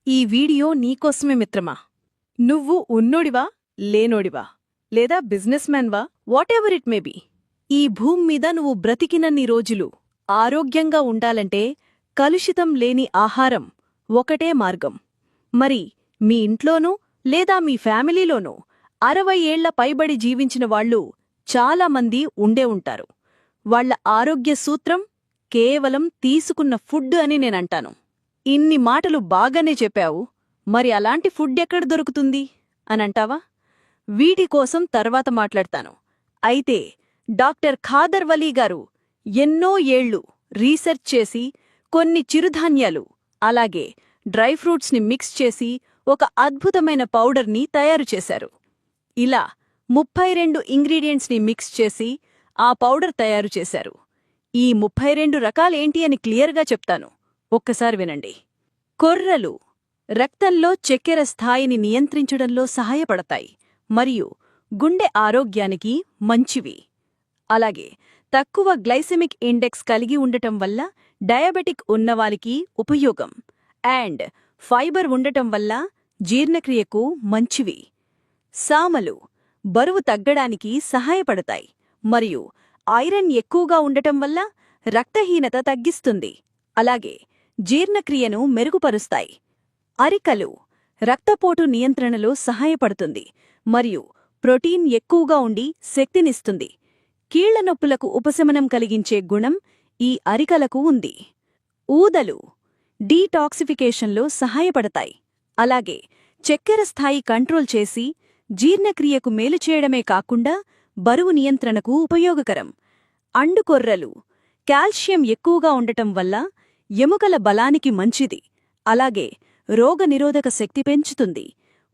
ఈ వీడియో నీకోసమే మిత్రమా. నువ్వు ఉన్నోడివా, లేనోడివా, లేదా బిజినెస్ మ్యాన్వా, వాటెవర్ ఇట్ మే బీ, ఈ భూమి మీద నువ్వు బ్రతికినన్ని రోజులు ఆరోగ్యంగా ఉండాలంటే కలుషితం లేని ఆహారం ఒకటే మార్గం. మరి మీ ఇంట్లోనూ లేదా మీ ఫ్యామిలీలోనూ 60 ఏళ్ల పైబడి జీవించిన వాళ్ళు చాలామంది ఉండే ఉంటారు. వాళ్ల ఆరోగ్య సూత్రం కేవలం తీసుకున్న ఫుడ్ అని నేనంటాను. ఇన్ని మాటలు బాగానే చెప్పావు, మరి అలాంటి ఫుడ్ ఎక్కడ దొరుకుతుంది అనంటావా? వీటి కోసం తర్వాత మాట్లాడతాను. అయితే డాక్టర్ ఖాదర్ వలీ గారు ఎన్నో ఏళ్లు రీసెర్చ్ చేసి కొన్ని చిరుధాన్యాలు అలాగే డ్రై ఫ్రూట్స్ని మిక్స్ చేసి ఒక అద్భుతమైన పౌడర్ని తయారు చేశారు. ఇలా 32 ఇంగ్రీడియంట్స్ని మిక్స్ చేసి ఆ పౌడర్ తయారు చేశారు. ఈ 32 రకాలేంటి అని క్లియర్గా చెప్తాను, ఒక్కసారి వినండి. కొర్రలు రక్తంలో చక్కెర స్థాయిని నియంత్రించడంలో సహాయపడతాయి మరియు గుండె ఆరోగ్యానికి మంచివి. అలాగే తక్కువ గ్లైసెమిక్ ఇండెక్స్ కలిగి ఉండటం వల్ల డయాబెటిక్ ఉన్నవారికి ఉపయోగం. అండ్ ఫైబర్ ఉండటం వల్ల జీర్ణక్రియకు మంచివి. సామలు బరువు తగ్గడానికి సహాయపడతాయి మరియు ఐరన్ ఎక్కువగా ఉండటం వల్ల రక్తహీనత తగ్గిస్తుంది. అలాగే జీర్ణక్రియను మెరుగుపరుస్తాయి. అరికలు రక్తపోటు నియంత్రణలో సహాయపడుతుంది మరియు ప్రోటీన్ ఎక్కువగా ఉండి శక్తినిస్తుంది. కీళ్ల నొప్పులకు ఉపశమనం కలిగించే గుణం ఈ అరికలకు ఉంది. ఊదలు డీటాక్సిఫికేషన్లో సహాయపడతాయి. అలాగే చక్కెర స్థాయి కంట్రోల్ చేసి జీర్ణక్రియకు మేలు చేయడమే కాకుండా బరువు నియంత్రణకు ఉపయోగకరం. అండుకొర్రలు కాల్షియం ఎక్కువగా ఉండటం వల్ల ఎముకల బలానికి మంచిది. అలాగే రోగనిరోధక శక్తి పెంచుతుంది.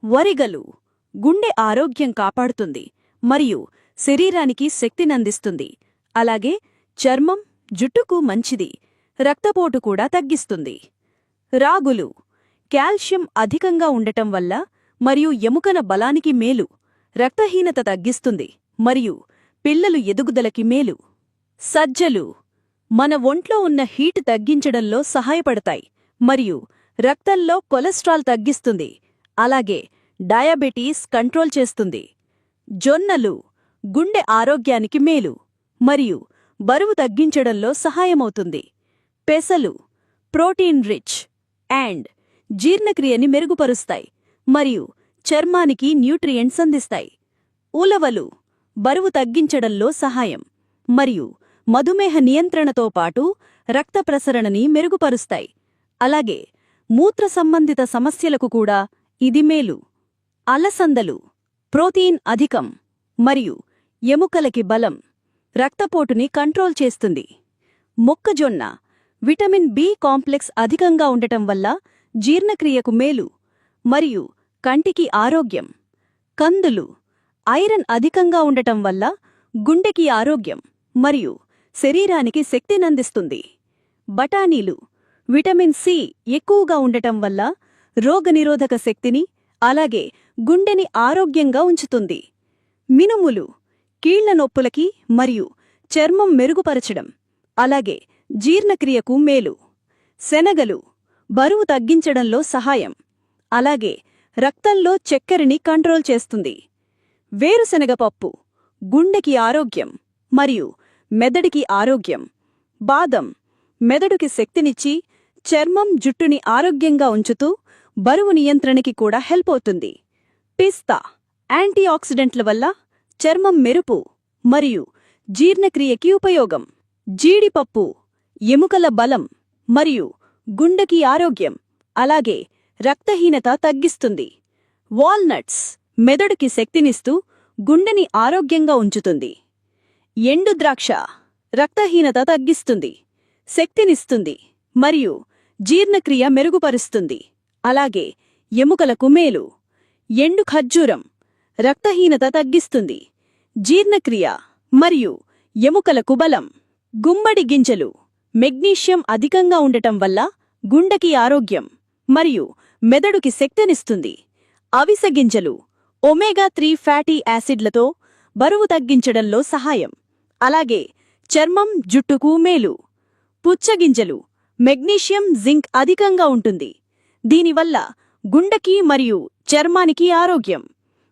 వరిగలు గుండె ఆరోగ్యం కాపాడుతుంది మరియు శరీరానికి శక్తినందిస్తుంది. అలాగే చర్మం, జుట్టుకు మంచిది. రక్తపోటు కూడా తగ్గిస్తుంది. రాగులు కాల్షియం అధికంగా ఉండటం వల్ల మరియు ఎముకల బలానికి మేలు. రక్తహీనత తగ్గిస్తుంది మరియు పిల్లలు ఎదుగుదలకి మేలు. సజ్జలు మన ఒంట్లో ఉన్న హీట్ తగ్గించడంలో సహాయపడతాయి మరియు రక్తంలో కొలెస్ట్రాల్ తగ్గిస్తుంది. అలాగే డయాబెటీస్ కంట్రోల్ చేస్తుంది. జొన్నలు గుండె ఆరోగ్యానికి మేలు మరియు బరువు తగ్గించడంలో సహాయమవుతుంది. పెసలు ప్రోటీన్ రిచ్ అండ్ జీర్ణక్రియని మెరుగుపరుస్తాయి మరియు చర్మానికి న్యూట్రియంట్స్ అందిస్తాయి. ఉలవలు బరువు తగ్గించడంలో సహాయం మరియు మధుమేహ నియంత్రణతో పాటు రక్త ప్రసరణని మెరుగుపరుస్తాయి. అలాగే మూత్ర సంబంధిత సమస్యలకు కూడా ఇది మేలు. అలసందలు ప్రోటీన్ అధికం మరియు ఎముకలకి బలం, రక్తపోటుని కంట్రోల్ చేస్తుంది. మొక్కజొన్న విటమిన్ బి కాంప్లెక్స్ అధికంగా ఉండటం వల్ల జీర్ణక్రియకు మేలు మరియు కంటికి ఆరోగ్యం. కందులు ఐరన్ అధికంగా ఉండటం వల్ల గుండెకి ఆరోగ్యం మరియు శరీరానికి శక్తినందిస్తుంది. బఠానీలు విటమిన్ సి ఎక్కువగా ఉండటం వల్ల రోగనిరోధక శక్తిని అలాగే గుండెని ఆరోగ్యంగా ఉంచుతుంది. మినుములు కీళ్ల నొప్పులకి మరియు చర్మం మెరుగుపరచడం అలాగే జీర్ణక్రియకు మేలు. శనగలు బరువు తగ్గించడంలో సహాయం అలాగే రక్తంలో చక్కెరని కంట్రోల్ చేస్తుంది. వేరుశనగపప్పు గుండెకి ఆరోగ్యం మరియు మెదడుకి ఆరోగ్యం. బాదం మెదడుకి శక్తినిచ్చి చర్మం, జుట్టుని ఆరోగ్యంగా ఉంచుతూ బరువు నియంత్రణకి కూడా హెల్ప్ అవుతుంది. పిస్తా యాంటీఆక్సిడెంట్ల వల్ల చర్మం మెరుపు మరియు జీర్ణక్రియకి ఉపయోగం. జీడిపప్పు ఎముకల బలం మరియు గుండెకి ఆరోగ్యం అలాగే రక్తహీనత తగ్గిస్తుంది. వాల్నట్స్ మెదడుకి శక్తినిస్తూ గుండెని ఆరోగ్యంగా ఉంచుతుంది. ఎండు ద్రాక్ష రక్తహీనత తగ్గిస్తుంది, శక్తినిస్తుంది మరియు జీర్ణక్రియ మెరుగుపరుస్తుంది. అలాగే ఎముకలకు మేలు. ఎండు ఖర్జూరం రక్తహీనత తగ్గిస్తుంది, జీర్ణక్రియ మరియు ఎముకలకు బలం. గుమ్మడి గింజలు మెగ్నీషియం అధికంగా ఉండటం వల్ల గుండెకి ఆరోగ్యం మరియు మెదడుకి శక్తినిస్తుంది. అవిసె గింజలు ఒమేగా-3 ఫ్యాటీ యాసిడ్లతో బరువు తగ్గించడంలో సహాయం అలాగే చర్మం, జుట్టుకు మేలు. పుచ్చగింజలు మెగ్నీషియం, జింక్ అధికంగా ఉంటుంది. దీనివల్ల గుండెకి మరియు చర్మానికి ఆరోగ్యం.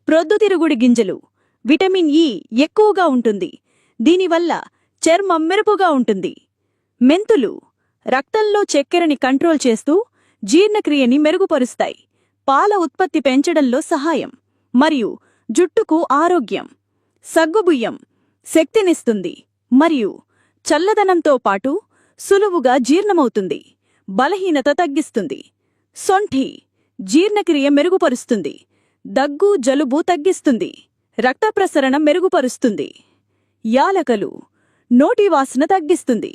ప్రొద్దుతిరుగుడు గింజలు విటమిన్ ఇ ఎక్కువగా ఉంటుంది. దీనివల్ల చర్మం మెరుపుగా ఉంటుంది. మెంతులు రక్తంలో చక్కెరని కంట్రోల్ చేస్తూ జీర్ణక్రియని మెరుగుపరుస్తాయి. పాల ఉత్పత్తి పెంచడంలో సహాయం మరియు జుట్టుకు ఆరోగ్యం. సగ్గుబియ్యం శక్తినిస్తుంది మరియు చల్లదనంతో పాటు సులువుగా జీర్ణమవుతుంది. బలహీనత తగ్గిస్తుంది. సొంఠి జీర్ణక్రియ మెరుగుపరుస్తుంది. దగ్గు జలుబు తగ్గిస్తుంది. రక్త ప్రసరణ మెరుగుపరుస్తుంది. యాలకులు నోటి వాసన తగ్గిస్తుంది.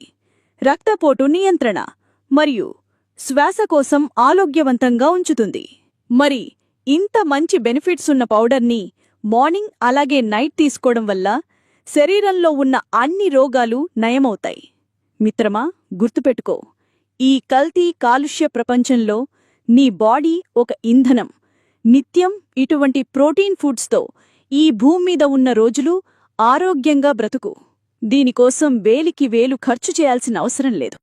రక్తపోటు నియంత్రణ మరియు శ్వాసకోశం ఆరోగ్యవంతంగా ఉంచుతుంది. మరి ఇంత మంచి బెనిఫిట్స్ ఉన్న పౌడర్ని మార్నింగ్ అలాగే నైట్ తీసుకోవడం వల్ల శరీరంలో ఉన్న అన్ని రోగాలు నయమవుతాయి. మిత్రమా, గుర్తుపెట్టుకో, ఈ కల్తీ కాలుష్య ప్రపంచంలో నీ బాడీ ఒక ఇంధనం. నిత్యం ఇటువంటి ప్రోటీన్ ఫుడ్స్తో ఈ భూమి మీద ఉన్న రోజులు ఆరోగ్యంగా బ్రతుకు. దీనికోసం వేలికి వేలు ఖర్చు చేయాల్సిన అవసరం లేదు.